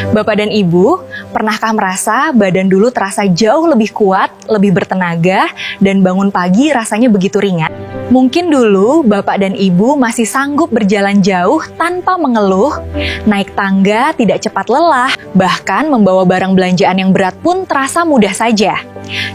Bapak dan Ibu, pernahkah merasa badan dulu terasa jauh lebih kuat, lebih bertenaga, dan bangun pagi rasanya begitu ringan? Mungkin dulu Bapak dan Ibu masih sanggup berjalan jauh tanpa mengeluh, naik tangga tidak cepat lelah, bahkan membawa barang belanjaan yang berat pun terasa mudah saja.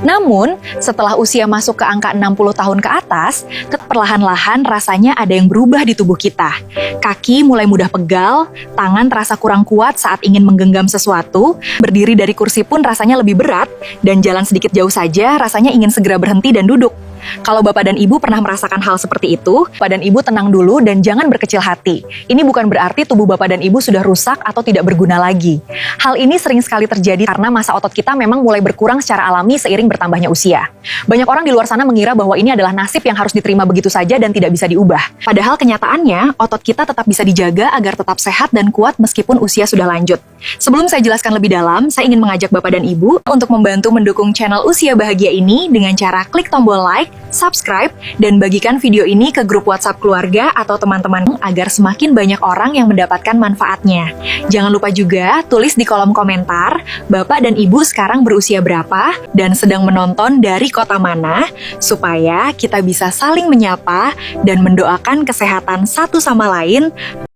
Namun, setelah usia masuk ke angka 60 tahun ke atas, perlahan-lahan rasanya ada yang berubah di tubuh kita. Kaki mulai mudah pegal, tangan terasa kurang kuat saat ingin menggenggam sesuatu, berdiri dari kursi pun rasanya lebih berat, dan jalan sedikit jauh saja rasanya ingin segera berhenti dan duduk. Kalau Bapak dan Ibu pernah merasakan hal seperti itu, Bapak dan Ibu tenang dulu dan jangan berkecil hati. Ini bukan berarti tubuh Bapak dan Ibu sudah rusak atau tidak berguna lagi. Hal ini sering sekali terjadi karena masa otot kita memang mulai berkurang secara alami seiring bertambahnya usia. Banyak orang di luar sana mengira bahwa ini adalah nasib yang harus diterima begitu saja dan tidak bisa diubah. Padahal kenyataannya, otot kita tetap bisa dijaga agar tetap sehat dan kuat meskipun usia sudah lanjut. Sebelum saya jelaskan lebih dalam, saya ingin mengajak Bapak dan Ibu untuk membantu mendukung channel Usia Bahagia ini dengan cara klik tombol like, subscribe, dan bagikan video ini ke grup WhatsApp keluarga atau teman-teman agar semakin banyak orang yang mendapatkan manfaatnya. Jangan lupa juga tulis di kolom komentar, Bapak dan Ibu sekarang berusia berapa dan sedang menonton dari kota mana, supaya kita bisa saling menyapa dan mendoakan kesehatan satu sama lain.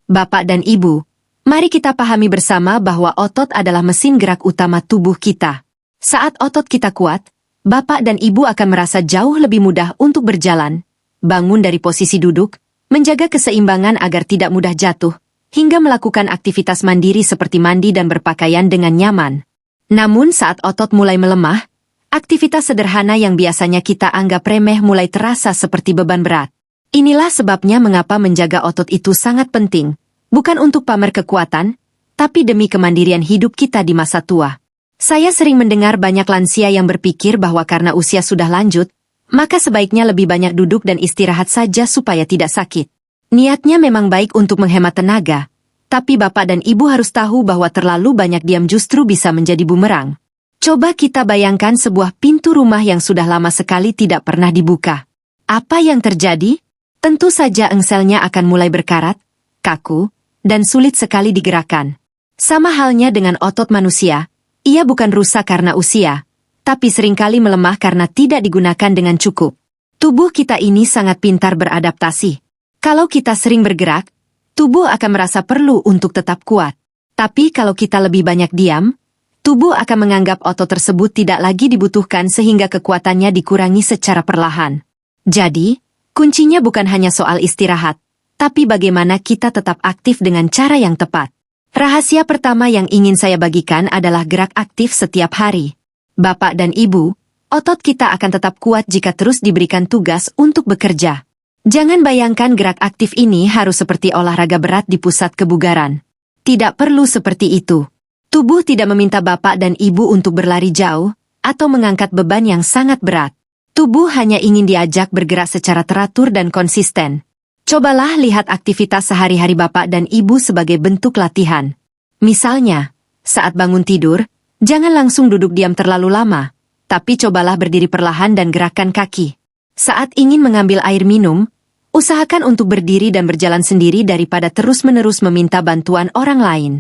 Bapak dan Ibu, mari kita pahami bersama bahwa otot adalah mesin gerak utama tubuh kita. Saat otot kita kuat, Bapak dan Ibu akan merasa jauh lebih mudah untuk berjalan, bangun dari posisi duduk, menjaga keseimbangan agar tidak mudah jatuh, hingga melakukan aktivitas mandiri seperti mandi dan berpakaian dengan nyaman. Namun saat otot mulai melemah, aktivitas sederhana yang biasanya kita anggap remeh mulai terasa seperti beban berat. Inilah sebabnya mengapa menjaga otot itu sangat penting, bukan untuk pamer kekuatan, tapi demi kemandirian hidup kita di masa tua. Saya sering mendengar banyak lansia yang berpikir bahwa karena usia sudah lanjut, maka sebaiknya lebih banyak duduk dan istirahat saja supaya tidak sakit. Niatnya memang baik untuk menghemat tenaga, tapi Bapak dan Ibu harus tahu bahwa terlalu banyak diam justru bisa menjadi bumerang. Coba kita bayangkan sebuah pintu rumah yang sudah lama sekali tidak pernah dibuka. Apa yang terjadi? Tentu saja engselnya akan mulai berkarat, kaku, dan sulit sekali digerakkan. Sama halnya dengan otot manusia. Ia bukan rusak karena usia, tapi seringkali melemah karena tidak digunakan dengan cukup. Tubuh kita ini sangat pintar beradaptasi. Kalau kita sering bergerak, tubuh akan merasa perlu untuk tetap kuat. Tapi kalau kita lebih banyak diam, tubuh akan menganggap otot tersebut tidak lagi dibutuhkan sehingga kekuatannya dikurangi secara perlahan. Jadi, kuncinya bukan hanya soal istirahat, tapi bagaimana kita tetap aktif dengan cara yang tepat. Rahasia pertama yang ingin saya bagikan adalah gerak aktif setiap hari. Bapak dan Ibu, otot kita akan tetap kuat jika terus diberikan tugas untuk bekerja. Jangan bayangkan gerak aktif ini harus seperti olahraga berat di pusat kebugaran. Tidak perlu seperti itu. Tubuh tidak meminta Bapak dan Ibu untuk berlari jauh atau mengangkat beban yang sangat berat. Tubuh hanya ingin diajak bergerak secara teratur dan konsisten. Cobalah lihat aktivitas sehari-hari Bapak dan Ibu sebagai bentuk latihan. Misalnya, saat bangun tidur, jangan langsung duduk diam terlalu lama, tapi cobalah berdiri perlahan dan gerakkan kaki. Saat ingin mengambil air minum, usahakan untuk berdiri dan berjalan sendiri daripada terus-menerus meminta bantuan orang lain.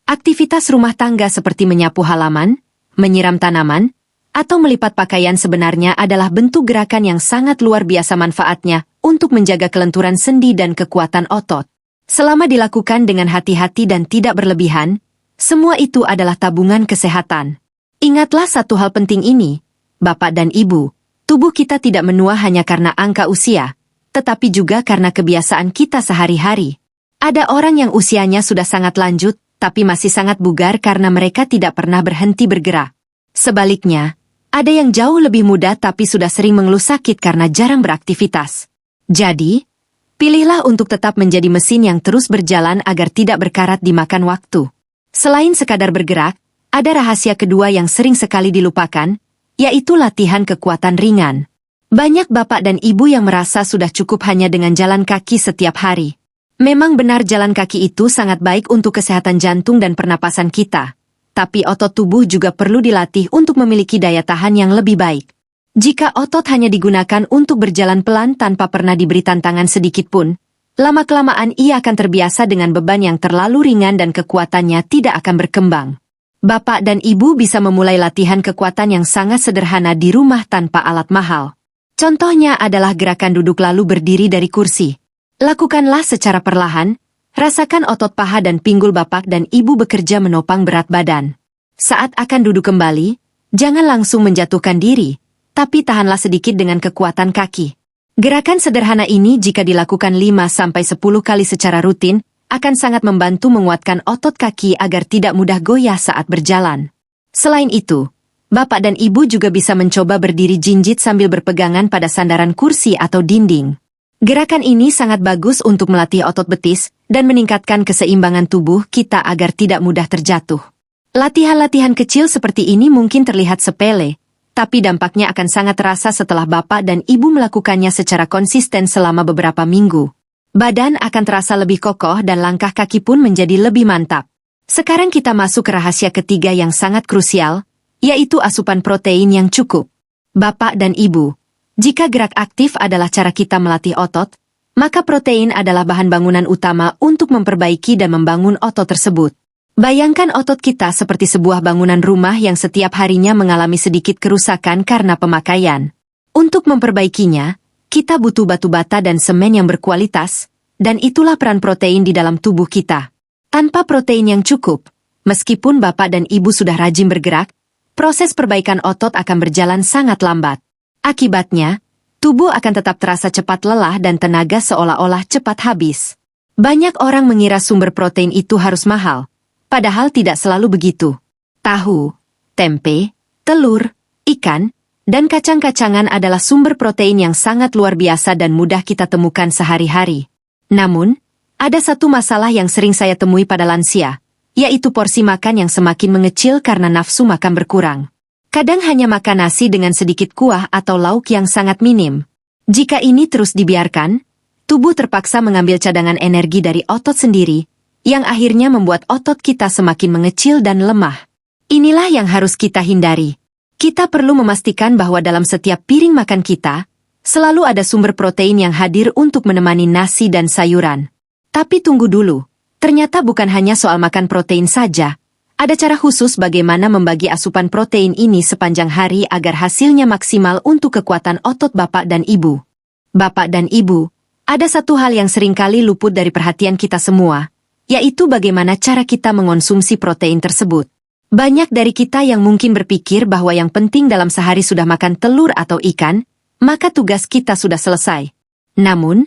Aktivitas rumah tangga seperti menyapu halaman, menyiram tanaman, atau melipat pakaian sebenarnya adalah bentuk gerakan yang sangat luar biasa manfaatnya untuk menjaga kelenturan sendi dan kekuatan otot. Selama dilakukan dengan hati-hati dan tidak berlebihan, semua itu adalah tabungan kesehatan. Ingatlah satu hal penting ini, Bapak dan Ibu, tubuh kita tidak menua hanya karena angka usia, tetapi juga karena kebiasaan kita sehari-hari. Ada orang yang usianya sudah sangat lanjut, tapi masih sangat bugar karena mereka tidak pernah berhenti bergerak. Sebaliknya, ada yang jauh lebih muda tapi sudah sering mengeluh sakit karena jarang beraktivitas. Jadi, pilihlah untuk tetap menjadi mesin yang terus berjalan agar tidak berkarat dimakan waktu. Selain sekadar bergerak, ada rahasia kedua yang sering sekali dilupakan, yaitu latihan kekuatan ringan. Banyak Bapak dan Ibu yang merasa sudah cukup hanya dengan jalan kaki setiap hari. Memang benar jalan kaki itu sangat baik untuk kesehatan jantung dan pernapasan kita. Tapi otot tubuh juga perlu dilatih untuk memiliki daya tahan yang lebih baik. Jika otot hanya digunakan untuk berjalan pelan tanpa pernah diberi tantangan sedikit pun, Lama-kelamaan ia akan terbiasa dengan beban yang terlalu ringan dan kekuatannya tidak akan berkembang. Bapak dan ibu bisa memulai latihan kekuatan yang sangat sederhana di rumah tanpa alat mahal. Contohnya adalah gerakan duduk lalu berdiri dari kursi. Lakukanlah secara perlahan, rasakan otot paha dan pinggul bapak dan ibu bekerja menopang berat badan. Saat akan duduk kembali, jangan langsung menjatuhkan diri, tapi tahanlah sedikit dengan kekuatan kaki. Gerakan sederhana ini jika dilakukan 5-10 kali secara rutin, akan sangat membantu menguatkan otot kaki agar tidak mudah goyah saat berjalan. Selain itu, bapak dan ibu juga bisa mencoba berdiri jinjit sambil berpegangan pada sandaran kursi atau dinding. Gerakan ini sangat bagus untuk melatih otot betis dan meningkatkan keseimbangan tubuh kita agar tidak mudah terjatuh. Latihan-latihan kecil seperti ini mungkin terlihat sepele, tapi dampaknya akan sangat terasa setelah bapak dan ibu melakukannya secara konsisten selama beberapa minggu. Badan akan terasa lebih kokoh dan langkah kaki pun menjadi lebih mantap. Sekarang kita masuk ke rahasia ketiga yang sangat krusial, yaitu asupan protein yang cukup. Bapak dan ibu, jika gerak aktif adalah cara kita melatih otot, maka protein adalah bahan bangunan utama untuk memperbaiki dan membangun otot tersebut. Bayangkan otot kita seperti sebuah bangunan rumah yang setiap harinya mengalami sedikit kerusakan karena pemakaian. Untuk memperbaikinya, kita butuh batu bata dan semen yang berkualitas, dan itulah peran protein di dalam tubuh kita. Tanpa protein yang cukup, meskipun bapak dan ibu sudah rajin bergerak, proses perbaikan otot akan berjalan sangat lambat. Akibatnya, tubuh akan tetap terasa cepat lelah dan tenaga seolah-olah cepat habis. Banyak orang mengira sumber protein itu harus mahal, padahal tidak selalu begitu. Tahu, tempe, telur, ikan, dan kacang-kacangan adalah sumber protein yang sangat luar biasa dan mudah kita temukan sehari-hari. Namun, ada satu masalah yang sering saya temui pada lansia, yaitu porsi makan yang semakin mengecil karena nafsu makan berkurang. Kadang hanya makan nasi dengan sedikit kuah atau lauk yang sangat minim. Jika ini terus dibiarkan, tubuh terpaksa mengambil cadangan energi dari otot sendiri, yang akhirnya membuat otot kita semakin mengecil dan lemah. Inilah yang harus kita hindari. Kita perlu memastikan bahwa dalam setiap piring makan kita, selalu ada sumber protein yang hadir untuk menemani nasi dan sayuran. Tapi tunggu dulu, ternyata bukan hanya soal makan protein saja. Ada cara khusus bagaimana membagi asupan protein ini sepanjang hari agar hasilnya maksimal untuk kekuatan otot bapak dan ibu. Bapak dan ibu, ada satu hal yang seringkali luput dari perhatian kita semua, yaitu bagaimana cara kita mengonsumsi protein tersebut. Banyak dari kita yang mungkin berpikir bahwa yang penting dalam sehari sudah makan telur atau ikan, maka tugas kita sudah selesai. Namun,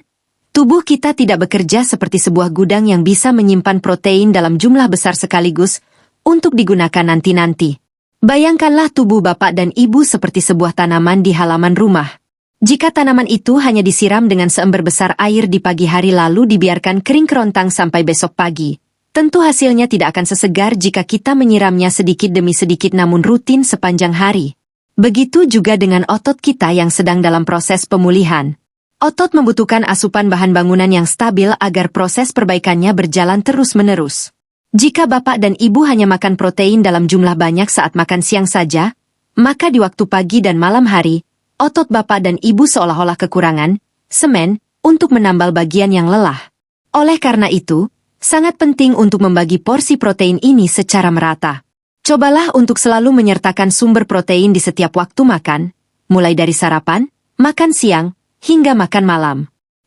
tubuh kita tidak bekerja seperti sebuah gudang yang bisa menyimpan protein dalam jumlah besar sekaligus, untuk digunakan nanti-nanti. Bayangkanlah tubuh bapak dan ibu seperti sebuah tanaman di halaman rumah. Jika tanaman itu hanya disiram dengan seember besar air di pagi hari lalu dibiarkan kering kerontang sampai besok pagi, tentu hasilnya tidak akan sesegar jika kita menyiramnya sedikit demi sedikit namun rutin sepanjang hari. Begitu juga dengan otot kita yang sedang dalam proses pemulihan. Otot membutuhkan asupan bahan bangunan yang stabil agar proses perbaikannya berjalan terus-menerus. Jika bapak dan ibu hanya makan protein dalam jumlah banyak saat makan siang saja, maka di waktu pagi dan malam hari, otot bapak dan ibu seolah-olah kekurangan semen untuk menambal bagian yang lelah. Oleh karena itu, sangat penting untuk membagi porsi protein ini secara merata. Cobalah untuk selalu menyertakan sumber protein di setiap waktu makan, mulai dari sarapan, makan siang, hingga makan malam.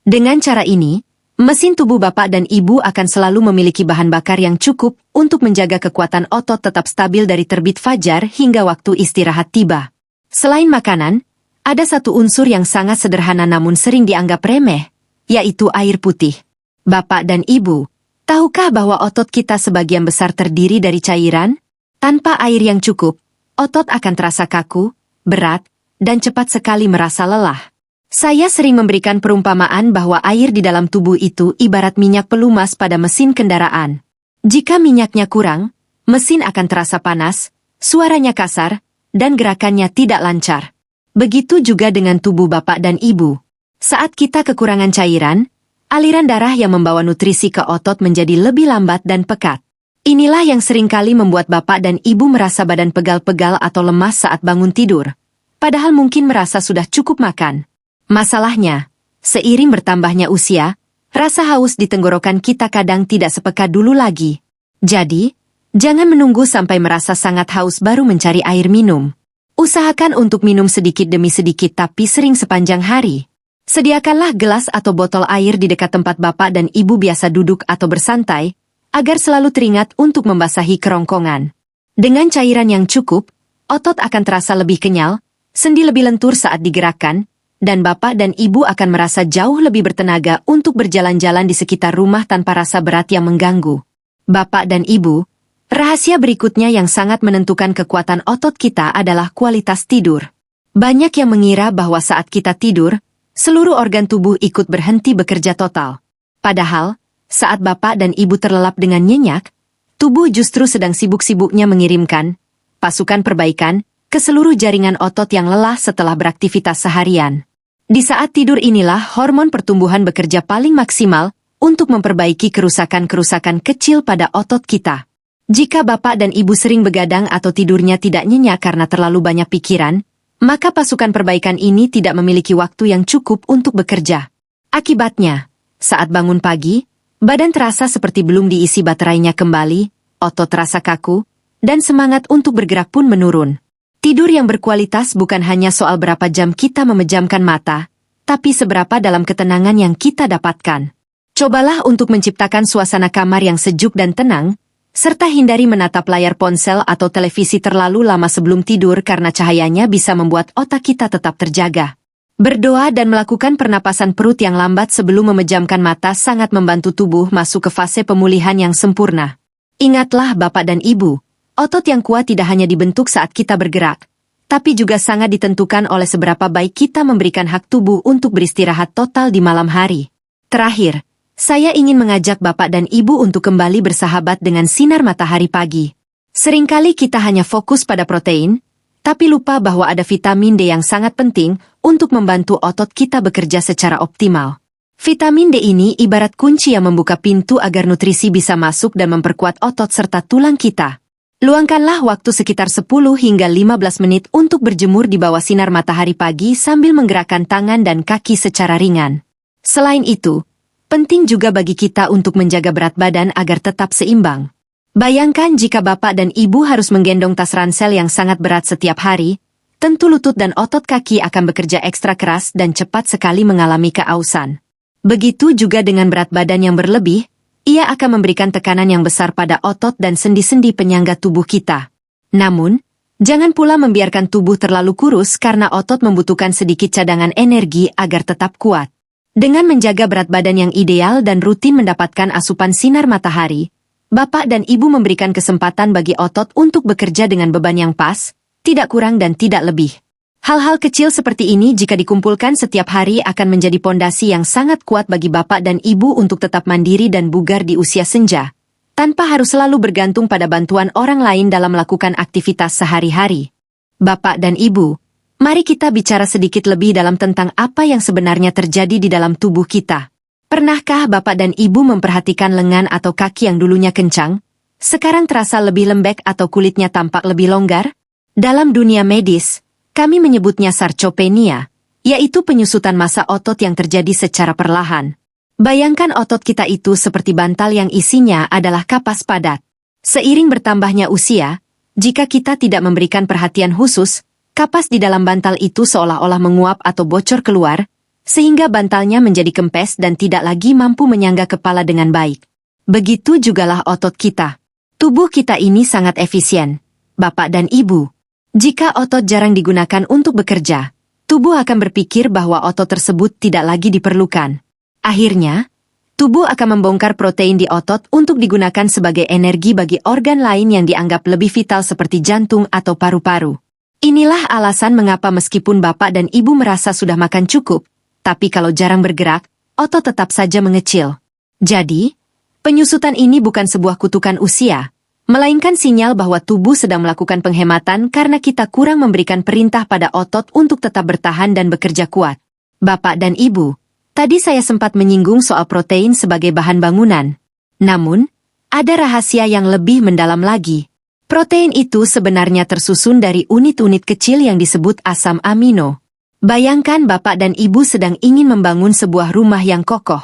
Dengan cara ini, mesin tubuh bapak dan ibu akan selalu memiliki bahan bakar yang cukup untuk menjaga kekuatan otot tetap stabil dari terbit fajar hingga waktu istirahat tiba. Selain makanan, ada satu unsur yang sangat sederhana namun sering dianggap remeh, yaitu air putih. Bapak dan ibu, tahukah bahwa otot kita sebagian besar terdiri dari cairan? Tanpa air yang cukup, otot akan terasa kaku, berat, dan cepat sekali merasa lelah. Saya sering memberikan perumpamaan bahwa air di dalam tubuh itu ibarat minyak pelumas pada mesin kendaraan. Jika minyaknya kurang, mesin akan terasa panas, suaranya kasar, dan gerakannya tidak lancar. Begitu juga dengan tubuh bapak dan ibu. Saat kita kekurangan cairan, aliran darah yang membawa nutrisi ke otot menjadi lebih lambat dan pekat. Inilah yang seringkali membuat bapak dan ibu merasa badan pegal-pegal atau lemas saat bangun tidur. Padahal mungkin merasa sudah cukup makan. Masalahnya, seiring bertambahnya usia, rasa haus di tenggorokan kita kadang tidak sepeka dulu lagi. Jadi, jangan menunggu sampai merasa sangat haus baru mencari air minum. Usahakan untuk minum sedikit demi sedikit tapi sering sepanjang hari. Sediakanlah gelas atau botol air di dekat tempat bapak dan ibu biasa duduk atau bersantai, agar selalu teringat untuk membasahi kerongkongan. Dengan cairan yang cukup, otot akan terasa lebih kenyal, sendi lebih lentur saat digerakkan, dan bapak dan ibu akan merasa jauh lebih bertenaga untuk berjalan-jalan di sekitar rumah tanpa rasa berat yang mengganggu. Bapak dan ibu, rahasia berikutnya yang sangat menentukan kekuatan otot kita adalah kualitas tidur. Banyak yang mengira bahwa saat kita tidur, seluruh organ tubuh ikut berhenti bekerja total. Padahal, saat bapak dan ibu terlelap dengan nyenyak, tubuh justru sedang sibuk-sibuknya mengirimkan pasukan perbaikan ke seluruh jaringan otot yang lelah setelah beraktivitas seharian. Di saat tidur inilah hormon pertumbuhan bekerja paling maksimal untuk memperbaiki kerusakan-kerusakan kecil pada otot kita. Jika bapak dan ibu sering begadang atau tidurnya tidak nyenyak karena terlalu banyak pikiran, maka pasukan perbaikan ini tidak memiliki waktu yang cukup untuk bekerja. Akibatnya, saat bangun pagi, badan terasa seperti belum diisi baterainya kembali, otot terasa kaku, dan semangat untuk bergerak pun menurun. Tidur yang berkualitas bukan hanya soal berapa jam kita memejamkan mata, tapi seberapa dalam ketenangan yang kita dapatkan. Cobalah untuk menciptakan suasana kamar yang sejuk dan tenang, serta hindari menatap layar ponsel atau televisi terlalu lama sebelum tidur karena cahayanya bisa membuat otak kita tetap terjaga. Berdoa dan melakukan pernapasan perut yang lambat sebelum memejamkan mata sangat membantu tubuh masuk ke fase pemulihan yang sempurna. Ingatlah bapak dan ibu, otot yang kuat tidak hanya dibentuk saat kita bergerak, tapi juga sangat ditentukan oleh seberapa baik kita memberikan hak tubuh untuk beristirahat total di malam hari. Terakhir, saya ingin mengajak bapak dan ibu untuk kembali bersahabat dengan sinar matahari pagi. Seringkali kita hanya fokus pada protein, tapi lupa bahwa ada vitamin D yang sangat penting untuk membantu otot kita bekerja secara optimal. Vitamin D ini ibarat kunci yang membuka pintu agar nutrisi bisa masuk dan memperkuat otot serta tulang kita. Luangkanlah waktu sekitar 10 hingga 15 menit untuk berjemur di bawah sinar matahari pagi sambil menggerakkan tangan dan kaki secara ringan. Selain itu, penting juga bagi kita untuk menjaga berat badan agar tetap seimbang. Bayangkan jika bapak dan ibu harus menggendong tas ransel yang sangat berat setiap hari, tentu lutut dan otot kaki akan bekerja ekstra keras dan cepat sekali mengalami keausan. Begitu juga dengan berat badan yang berlebih, ia akan memberikan tekanan yang besar pada otot dan sendi-sendi penyangga tubuh kita. Namun, jangan pula membiarkan tubuh terlalu kurus karena otot membutuhkan sedikit cadangan energi agar tetap kuat. Dengan menjaga berat badan yang ideal dan rutin mendapatkan asupan sinar matahari, bapak dan ibu memberikan kesempatan bagi otot untuk bekerja dengan beban yang pas, tidak kurang dan tidak lebih. Hal-hal kecil seperti ini jika dikumpulkan setiap hari akan menjadi pondasi yang sangat kuat bagi bapak dan ibu untuk tetap mandiri dan bugar di usia senja, tanpa harus selalu bergantung pada bantuan orang lain dalam melakukan aktivitas sehari-hari. Bapak dan ibu, mari kita bicara sedikit lebih dalam tentang apa yang sebenarnya terjadi di dalam tubuh kita. Pernahkah bapak dan ibu memperhatikan lengan atau kaki yang dulunya kencang, sekarang terasa lebih lembek atau kulitnya tampak lebih longgar? Dalam dunia medis, kami menyebutnya sarcopenia, yaitu penyusutan massa otot yang terjadi secara perlahan. Bayangkan otot kita itu seperti bantal yang isinya adalah kapas padat. Seiring bertambahnya usia, jika kita tidak memberikan perhatian khusus, kapas di dalam bantal itu seolah-olah menguap atau bocor keluar, sehingga bantalnya menjadi kempes dan tidak lagi mampu menyangga kepala dengan baik. Begitu jugalah otot kita. Tubuh kita ini sangat efisien, bapak dan ibu. Jika otot jarang digunakan untuk bekerja, tubuh akan berpikir bahwa otot tersebut tidak lagi diperlukan. Akhirnya, tubuh akan membongkar protein di otot untuk digunakan sebagai energi bagi organ lain yang dianggap lebih vital seperti jantung atau paru-paru. Inilah alasan mengapa meskipun bapak dan ibu merasa sudah makan cukup, tapi kalau jarang bergerak, otot tetap saja mengecil. Jadi, penyusutan ini bukan sebuah kutukan usia, melainkan sinyal bahwa tubuh sedang melakukan penghematan karena kita kurang memberikan perintah pada otot untuk tetap bertahan dan bekerja kuat. Bapak dan ibu, tadi saya sempat menyinggung soal protein sebagai bahan bangunan. Namun, ada rahasia yang lebih mendalam lagi. Protein itu sebenarnya tersusun dari unit-unit kecil yang disebut asam amino. Bayangkan bapak dan ibu sedang ingin membangun sebuah rumah yang kokoh.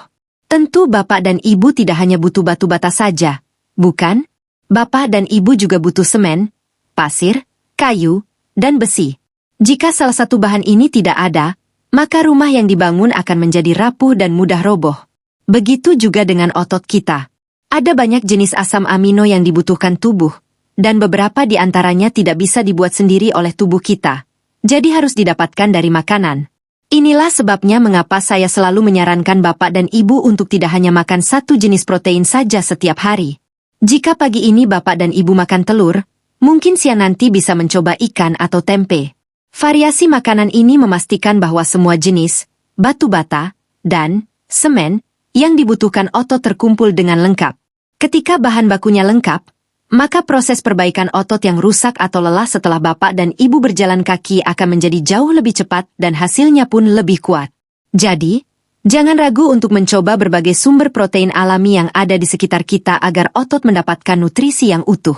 Tentu Bapak dan Ibu tidak hanya butuh batu bata saja, bukan? Bapak dan Ibu juga butuh semen, pasir, kayu, dan besi. Jika salah satu bahan ini tidak ada, maka rumah yang dibangun akan menjadi rapuh dan mudah roboh. Begitu juga dengan otot kita. Ada banyak jenis asam amino yang dibutuhkan tubuh, dan beberapa di antaranya tidak bisa dibuat sendiri oleh tubuh kita. Jadi harus didapatkan dari makanan. Inilah sebabnya mengapa saya selalu menyarankan Bapak dan Ibu untuk tidak hanya makan satu jenis protein saja setiap hari. Jika pagi ini Bapak dan Ibu makan telur, mungkin siang nanti bisa mencoba ikan atau tempe. Variasi makanan ini memastikan bahwa semua jenis, batu bata, dan semen yang dibutuhkan otot terkumpul dengan lengkap. Ketika bahan bakunya lengkap, maka proses perbaikan otot yang rusak atau lelah setelah Bapak dan Ibu berjalan kaki akan menjadi jauh lebih cepat dan hasilnya pun lebih kuat. Jadi, jangan ragu untuk mencoba berbagai sumber protein alami yang ada di sekitar kita agar otot mendapatkan nutrisi yang utuh.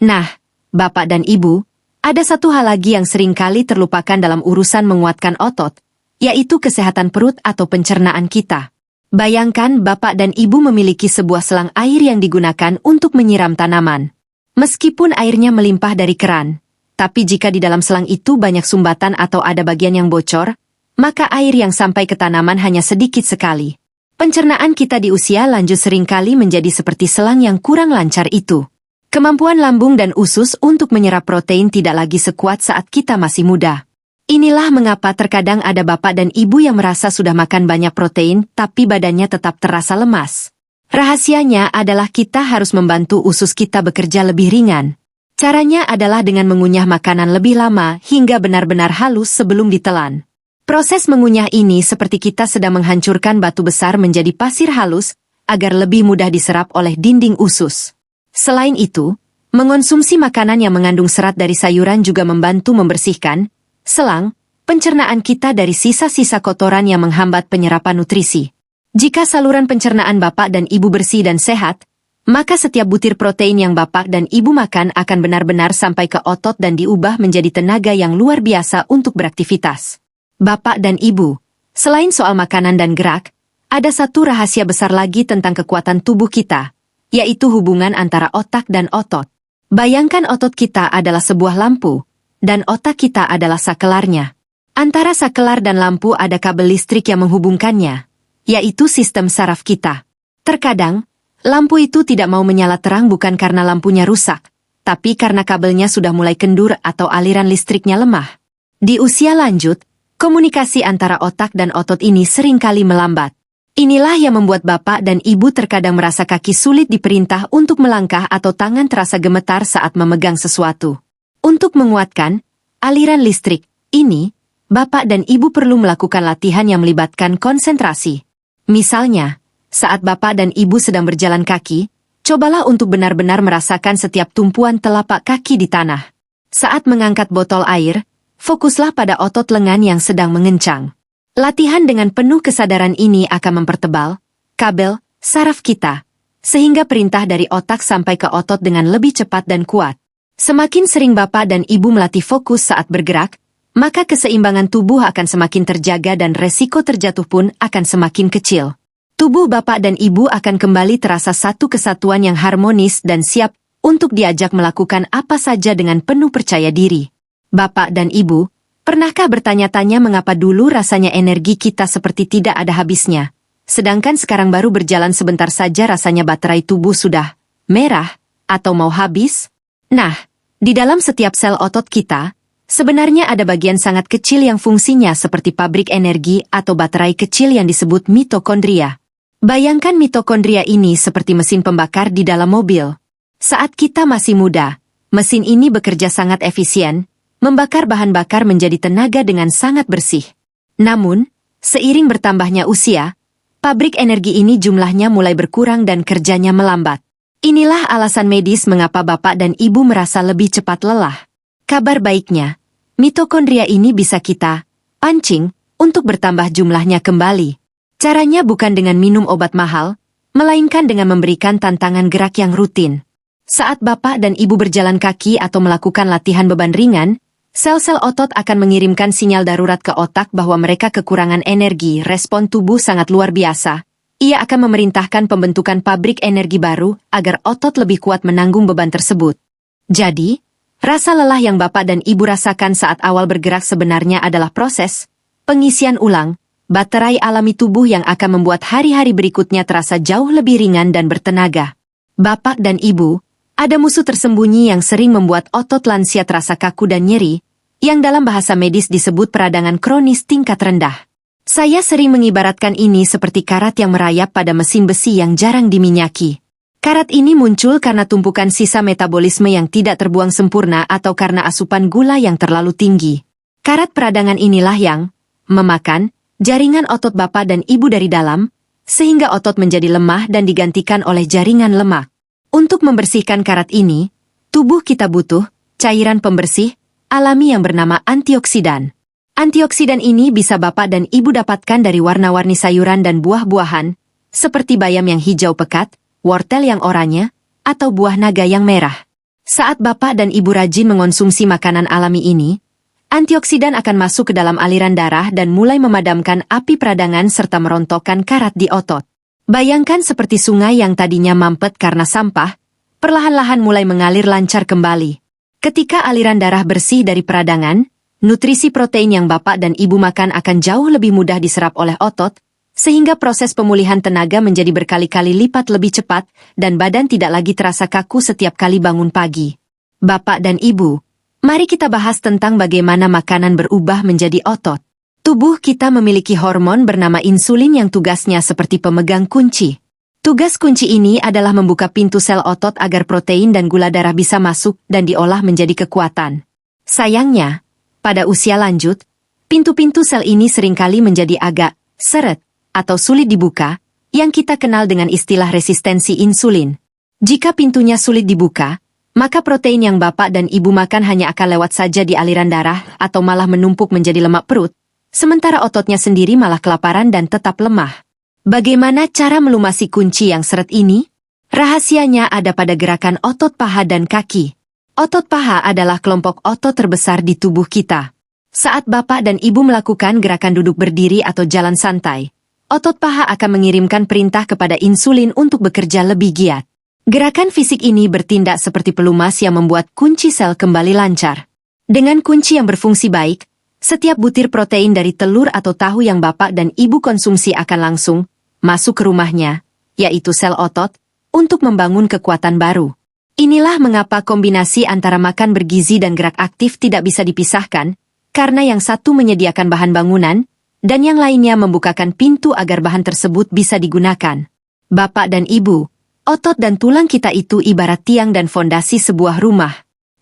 Nah, Bapak dan Ibu, ada satu hal lagi yang seringkali terlupakan dalam urusan menguatkan otot, yaitu kesehatan perut atau pencernaan kita. Bayangkan Bapak dan Ibu memiliki sebuah selang air yang digunakan untuk menyiram tanaman. Meskipun airnya melimpah dari keran, tapi jika di dalam selang itu banyak sumbatan atau ada bagian yang bocor, maka air yang sampai ke tanaman hanya sedikit sekali. Pencernaan kita di usia lanjut seringkali menjadi seperti selang yang kurang lancar itu. Kemampuan lambung dan usus untuk menyerap protein tidak lagi sekuat saat kita masih muda. Inilah mengapa terkadang ada Bapak dan Ibu yang merasa sudah makan banyak protein tapi badannya tetap terasa lemas. Rahasianya adalah kita harus membantu usus kita bekerja lebih ringan. Caranya adalah dengan mengunyah makanan lebih lama hingga benar-benar halus sebelum ditelan. Proses mengunyah ini seperti kita sedang menghancurkan batu besar menjadi pasir halus agar lebih mudah diserap oleh dinding usus. Selain itu, mengonsumsi makanan yang mengandung serat dari sayuran juga membantu membersihkan selang pencernaan kita dari sisa-sisa kotoran yang menghambat penyerapan nutrisi. Jika saluran pencernaan Bapak dan Ibu bersih dan sehat, maka setiap butir protein yang Bapak dan Ibu makan akan benar-benar sampai ke otot dan diubah menjadi tenaga yang luar biasa untuk beraktivitas. Bapak dan Ibu, selain soal makanan dan gerak, ada satu rahasia besar lagi tentang kekuatan tubuh kita, yaitu hubungan antara otak dan otot. Bayangkan otot kita adalah sebuah lampu, dan otak kita adalah sakelarnya. Antara sakelar dan lampu ada kabel listrik yang menghubungkannya, yaitu sistem saraf kita. Terkadang, lampu itu tidak mau menyala terang bukan karena lampunya rusak, tapi karena kabelnya sudah mulai kendur atau aliran listriknya lemah. Di usia lanjut, komunikasi antara otak dan otot ini seringkali melambat. Inilah yang membuat Bapak dan Ibu terkadang merasa kaki sulit diperintah untuk melangkah atau tangan terasa gemetar saat memegang sesuatu. Untuk menguatkan aliran listrik ini, Bapak dan Ibu perlu melakukan latihan yang melibatkan konsentrasi. Misalnya, saat Bapak dan Ibu sedang berjalan kaki, cobalah untuk benar-benar merasakan setiap tumpuan telapak kaki di tanah. Saat mengangkat botol air, fokuslah pada otot lengan yang sedang mengencang. Latihan dengan penuh kesadaran ini akan mempertebal kabel saraf kita, sehingga perintah dari otak sampai ke otot dengan lebih cepat dan kuat. Semakin sering Bapak dan Ibu melatih fokus saat bergerak, maka keseimbangan tubuh akan semakin terjaga dan resiko terjatuh pun akan semakin kecil. Tubuh Bapak dan Ibu akan kembali terasa satu kesatuan yang harmonis dan siap untuk diajak melakukan apa saja dengan penuh percaya diri. Bapak dan Ibu, pernahkah bertanya-tanya mengapa dulu rasanya energi kita seperti tidak ada habisnya, sedangkan sekarang baru berjalan sebentar saja rasanya baterai tubuh sudah merah atau mau habis? Nah, di dalam setiap sel otot kita, sebenarnya ada bagian sangat kecil yang fungsinya seperti pabrik energi atau baterai kecil yang disebut mitokondria. Bayangkan mitokondria ini seperti mesin pembakar di dalam mobil. Saat kita masih muda, mesin ini bekerja sangat efisien, membakar bahan bakar menjadi tenaga dengan sangat bersih. Namun, seiring bertambahnya usia, pabrik energi ini jumlahnya mulai berkurang dan kerjanya melambat. Inilah alasan medis mengapa Bapak dan Ibu merasa lebih cepat lelah. Kabar baiknya, mitokondria ini bisa kita pancing untuk bertambah jumlahnya kembali. Caranya bukan dengan minum obat mahal, melainkan dengan memberikan tantangan gerak yang rutin. Saat Bapak dan Ibu berjalan kaki atau melakukan latihan beban ringan, sel-sel otot akan mengirimkan sinyal darurat ke otak bahwa mereka kekurangan energi. Respon tubuh sangat luar biasa, ia akan memerintahkan pembentukan pabrik energi baru agar otot lebih kuat menanggung beban tersebut. Jadi, rasa lelah yang Bapak dan Ibu rasakan saat awal bergerak sebenarnya adalah proses pengisian ulang baterai alami tubuh yang akan membuat hari-hari berikutnya terasa jauh lebih ringan dan bertenaga. Bapak dan Ibu, ada musuh tersembunyi yang sering membuat otot lansia terasa kaku dan nyeri, yang dalam bahasa medis disebut peradangan kronis tingkat rendah. Saya sering mengibaratkan ini seperti karat yang merayap pada mesin besi yang jarang diminyaki. Karat ini muncul karena tumpukan sisa metabolisme yang tidak terbuang sempurna atau karena asupan gula yang terlalu tinggi. Karat peradangan inilah yang memakan jaringan otot Bapak dan Ibu dari dalam, sehingga otot menjadi lemah dan digantikan oleh jaringan lemak. Untuk membersihkan karat ini, tubuh kita butuh cairan pembersih alami yang bernama antioksidan. Antioksidan ini bisa Bapak dan Ibu dapatkan dari warna-warni sayuran dan buah-buahan, seperti bayam yang hijau pekat, wortel yang oranye, atau buah naga yang merah. Saat Bapak dan Ibu rajin mengonsumsi makanan alami ini, antioksidan akan masuk ke dalam aliran darah dan mulai memadamkan api peradangan serta merontokkan karat di otot. Bayangkan seperti sungai yang tadinya mampet karena sampah, perlahan-lahan mulai mengalir lancar kembali. Ketika aliran darah bersih dari peradangan, nutrisi protein yang Bapak dan Ibu makan akan jauh lebih mudah diserap oleh otot, sehingga proses pemulihan tenaga menjadi berkali-kali lipat lebih cepat dan badan tidak lagi terasa kaku setiap kali bangun pagi. Bapak dan Ibu, mari kita bahas tentang bagaimana makanan berubah menjadi otot. Tubuh kita memiliki hormon bernama insulin yang tugasnya seperti pemegang kunci. Tugas kunci ini adalah membuka pintu sel otot agar protein dan gula darah bisa masuk dan diolah menjadi kekuatan. Sayangnya, pada usia lanjut, pintu-pintu sel ini seringkali menjadi agak seret atau sulit dibuka, yang kita kenal dengan istilah resistensi insulin. Jika pintunya sulit dibuka, maka protein yang Bapak dan Ibu makan hanya akan lewat saja di aliran darah atau malah menumpuk menjadi lemak perut, sementara ototnya sendiri malah kelaparan dan tetap lemah. Bagaimana cara melumasi kunci yang seret ini? Rahasianya ada pada gerakan otot paha dan kaki. Otot paha adalah kelompok otot terbesar di tubuh kita. Saat Bapak dan Ibu melakukan gerakan duduk berdiri atau jalan santai, otot paha akan mengirimkan perintah kepada insulin untuk bekerja lebih giat. Gerakan fisik ini bertindak seperti pelumas yang membuat kunci sel kembali lancar. Dengan kunci yang berfungsi baik, setiap butir protein dari telur atau tahu yang Bapak dan Ibu konsumsi akan langsung masuk ke rumahnya, yaitu sel otot, untuk membangun kekuatan baru. Inilah mengapa kombinasi antara makan bergizi dan gerak aktif tidak bisa dipisahkan, karena yang satu menyediakan bahan bangunan, dan yang lainnya membukakan pintu agar bahan tersebut bisa digunakan. Bapak dan Ibu, otot dan tulang kita itu ibarat tiang dan fondasi sebuah rumah.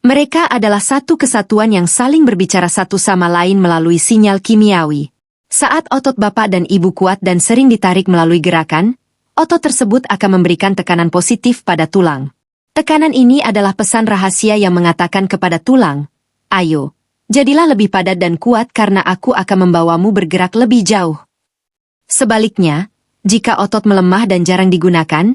Mereka adalah satu kesatuan yang saling berbicara satu sama lain melalui sinyal kimiawi. Saat otot Bapak dan Ibu kuat dan sering ditarik melalui gerakan, otot tersebut akan memberikan tekanan positif pada tulang. Tekanan ini adalah pesan rahasia yang mengatakan kepada tulang, "Ayo, jadilah lebih padat dan kuat karena aku akan membawamu bergerak lebih jauh." Sebaliknya, jika otot melemah dan jarang digunakan,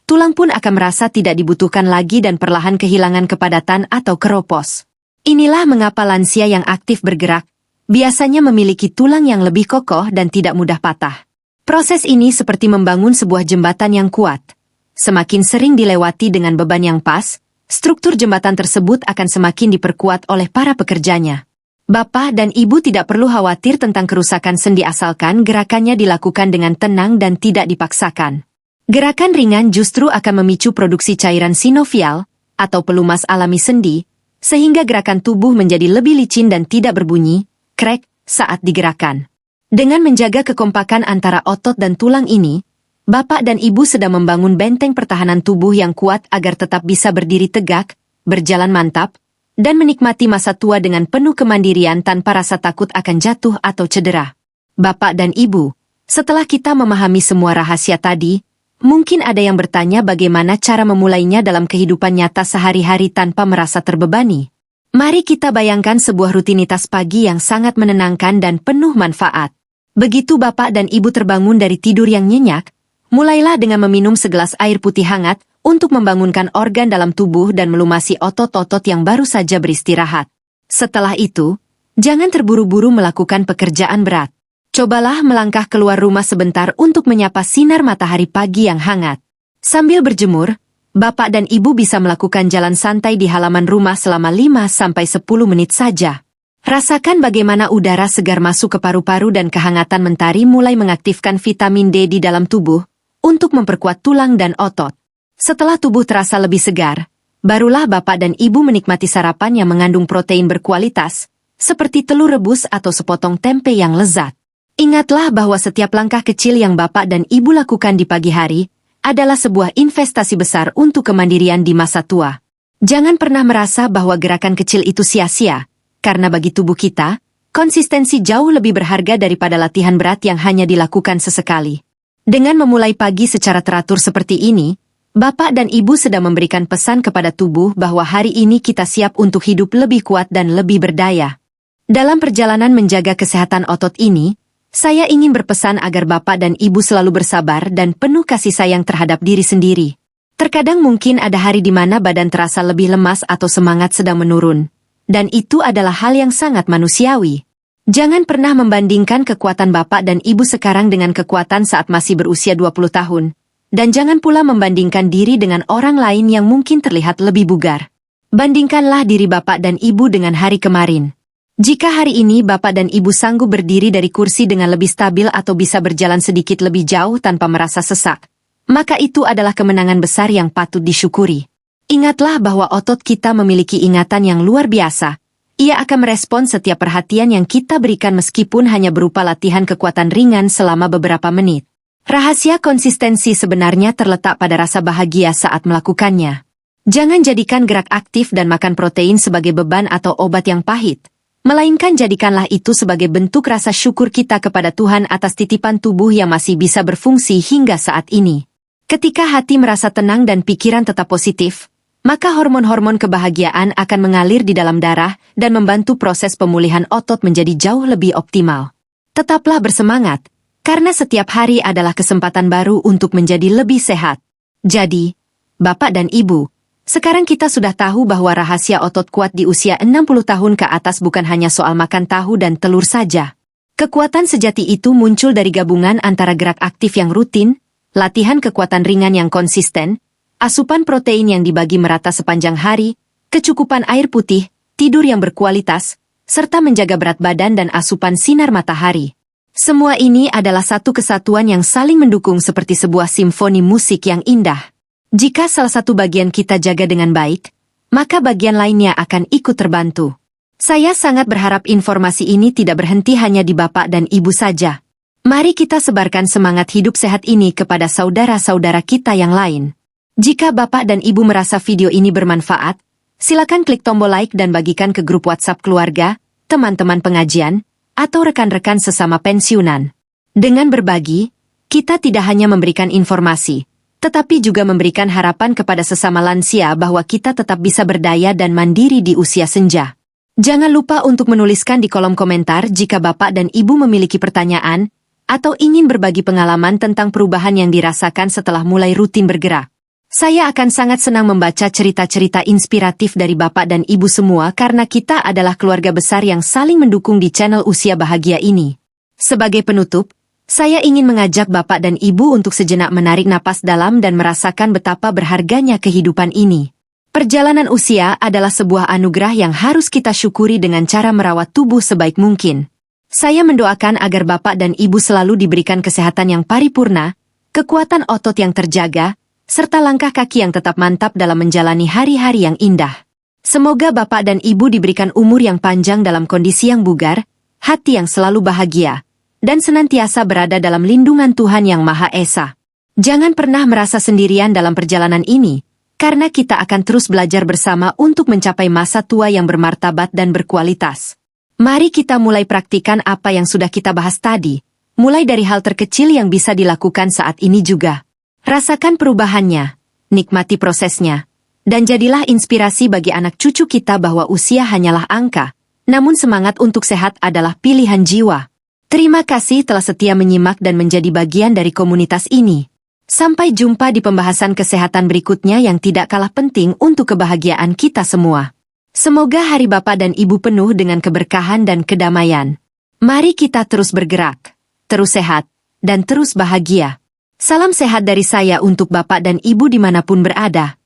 tulang pun akan merasa tidak dibutuhkan lagi dan perlahan kehilangan kepadatan atau keropos. Inilah mengapa lansia yang aktif bergerak biasanya memiliki tulang yang lebih kokoh dan tidak mudah patah. Proses ini seperti membangun sebuah jembatan yang kuat. Semakin sering dilewati dengan beban yang pas, struktur jembatan tersebut akan semakin diperkuat oleh para pekerjanya. Bapak dan Ibu tidak perlu khawatir tentang kerusakan sendi asalkan gerakannya dilakukan dengan tenang dan tidak dipaksakan. Gerakan ringan justru akan memicu produksi cairan sinovial, atau pelumas alami sendi, sehingga gerakan tubuh menjadi lebih licin dan tidak berbunyi, krek, saat digerakkan. Dengan menjaga kekompakan antara otot dan tulang ini, Bapak dan Ibu sedang membangun benteng pertahanan tubuh yang kuat agar tetap bisa berdiri tegak, berjalan mantap, dan menikmati masa tua dengan penuh kemandirian tanpa rasa takut akan jatuh atau cedera. Bapak dan Ibu, setelah kita memahami semua rahasia tadi, mungkin ada yang bertanya bagaimana cara memulainya dalam kehidupan nyata sehari-hari tanpa merasa terbebani. Mari kita bayangkan sebuah rutinitas pagi yang sangat menenangkan dan penuh manfaat. Begitu Bapak dan Ibu terbangun dari tidur yang nyenyak, mulailah dengan meminum segelas air putih hangat untuk membangunkan organ dalam tubuh dan melumasi otot-otot yang baru saja beristirahat. Setelah itu, jangan terburu-buru melakukan pekerjaan berat. Cobalah melangkah keluar rumah sebentar untuk menyapa sinar matahari pagi yang hangat. Sambil berjemur, Bapak dan Ibu bisa melakukan jalan santai di halaman rumah selama 5-10 menit saja. Rasakan bagaimana udara segar masuk ke paru-paru dan kehangatan mentari mulai mengaktifkan vitamin D di dalam tubuh untuk memperkuat tulang dan otot. Setelah tubuh terasa lebih segar, barulah Bapak dan Ibu menikmati sarapan yang mengandung protein berkualitas, seperti telur rebus atau sepotong tempe yang lezat. Ingatlah bahwa setiap langkah kecil yang Bapak dan Ibu lakukan di pagi hari adalah sebuah investasi besar untuk kemandirian di masa tua. Jangan pernah merasa bahwa gerakan kecil itu sia-sia, karena bagi tubuh kita, konsistensi jauh lebih berharga daripada latihan berat yang hanya dilakukan sesekali. Dengan memulai pagi secara teratur seperti ini, Bapak dan Ibu sedang memberikan pesan kepada tubuh bahwa hari ini kita siap untuk hidup lebih kuat dan lebih berdaya. Dalam perjalanan menjaga kesehatan otot ini, saya ingin berpesan agar Bapak dan Ibu selalu bersabar dan penuh kasih sayang terhadap diri sendiri. Terkadang mungkin ada hari di mana badan terasa lebih lemas atau semangat sedang menurun. Dan itu adalah hal yang sangat manusiawi. Jangan pernah membandingkan kekuatan Bapak dan Ibu sekarang dengan kekuatan saat masih berusia 20 tahun. Dan jangan pula membandingkan diri dengan orang lain yang mungkin terlihat lebih bugar. Bandingkanlah diri Bapak dan Ibu dengan hari kemarin. Jika hari ini Bapak dan Ibu sanggup berdiri dari kursi dengan lebih stabil atau bisa berjalan sedikit lebih jauh tanpa merasa sesak, maka itu adalah kemenangan besar yang patut disyukuri. Ingatlah bahwa otot kita memiliki ingatan yang luar biasa. Ia akan merespon setiap perhatian yang kita berikan meskipun hanya berupa latihan kekuatan ringan selama beberapa menit. Rahasia konsistensi sebenarnya terletak pada rasa bahagia saat melakukannya. Jangan jadikan gerak aktif dan makan protein sebagai beban atau obat yang pahit. Melainkan jadikanlah itu sebagai bentuk rasa syukur kita kepada Tuhan atas titipan tubuh yang masih bisa berfungsi hingga saat ini. Ketika hati merasa tenang dan pikiran tetap positif, maka hormon-hormon kebahagiaan akan mengalir di dalam darah dan membantu proses pemulihan otot menjadi jauh lebih optimal. Tetaplah bersemangat, karena setiap hari adalah kesempatan baru untuk menjadi lebih sehat. Jadi, Bapak dan Ibu, sekarang kita sudah tahu bahwa rahasia otot kuat di usia 60 tahun ke atas bukan hanya soal makan tahu dan telur saja. Kekuatan sejati itu muncul dari gabungan antara gerak aktif yang rutin, latihan kekuatan ringan yang konsisten, asupan protein yang dibagi merata sepanjang hari, kecukupan air putih, tidur yang berkualitas, serta menjaga berat badan dan asupan sinar matahari. Semua ini adalah satu kesatuan yang saling mendukung seperti sebuah simfoni musik yang indah. Jika salah satu bagian kita jaga dengan baik, maka bagian lainnya akan ikut terbantu. Saya sangat berharap informasi ini tidak berhenti hanya di Bapak dan Ibu saja. Mari kita sebarkan semangat hidup sehat ini kepada saudara-saudara kita yang lain. Jika Bapak dan Ibu merasa video ini bermanfaat, silakan klik tombol like dan bagikan ke grup WhatsApp keluarga, teman-teman pengajian, atau rekan-rekan sesama pensiunan. Dengan berbagi, kita tidak hanya memberikan informasi, tetapi juga memberikan harapan kepada sesama lansia bahwa kita tetap bisa berdaya dan mandiri di usia senja. Jangan lupa untuk menuliskan di kolom komentar jika Bapak dan Ibu memiliki pertanyaan atau ingin berbagi pengalaman tentang perubahan yang dirasakan setelah mulai rutin bergerak. Saya akan sangat senang membaca cerita-cerita inspiratif dari Bapak dan Ibu semua karena kita adalah keluarga besar yang saling mendukung di channel Usia Bahagia ini. Sebagai penutup, saya ingin mengajak Bapak dan Ibu untuk sejenak menarik napas dalam dan merasakan betapa berharganya kehidupan ini. Perjalanan usia adalah sebuah anugerah yang harus kita syukuri dengan cara merawat tubuh sebaik mungkin. Saya mendoakan agar Bapak dan Ibu selalu diberikan kesehatan yang paripurna, kekuatan otot yang terjaga, serta langkah kaki yang tetap mantap dalam menjalani hari-hari yang indah. Semoga Bapak dan Ibu diberikan umur yang panjang dalam kondisi yang bugar, hati yang selalu bahagia, dan senantiasa berada dalam lindungan Tuhan Yang Maha Esa. Jangan pernah merasa sendirian dalam perjalanan ini, karena kita akan terus belajar bersama untuk mencapai masa tua yang bermartabat dan berkualitas. Mari kita mulai praktikan apa yang sudah kita bahas tadi, mulai dari hal terkecil yang bisa dilakukan saat ini juga. Rasakan perubahannya, nikmati prosesnya, dan jadilah inspirasi bagi anak cucu kita bahwa usia hanyalah angka, namun semangat untuk sehat adalah pilihan jiwa. Terima kasih telah setia menyimak dan menjadi bagian dari komunitas ini. Sampai jumpa di pembahasan kesehatan berikutnya yang tidak kalah penting untuk kebahagiaan kita semua. Semoga hari Bapak dan Ibu penuh dengan keberkahan dan kedamaian. Mari kita terus bergerak. terus sehat, dan terus bahagia. Salam sehat dari saya untuk Bapak dan Ibu dimanapun berada.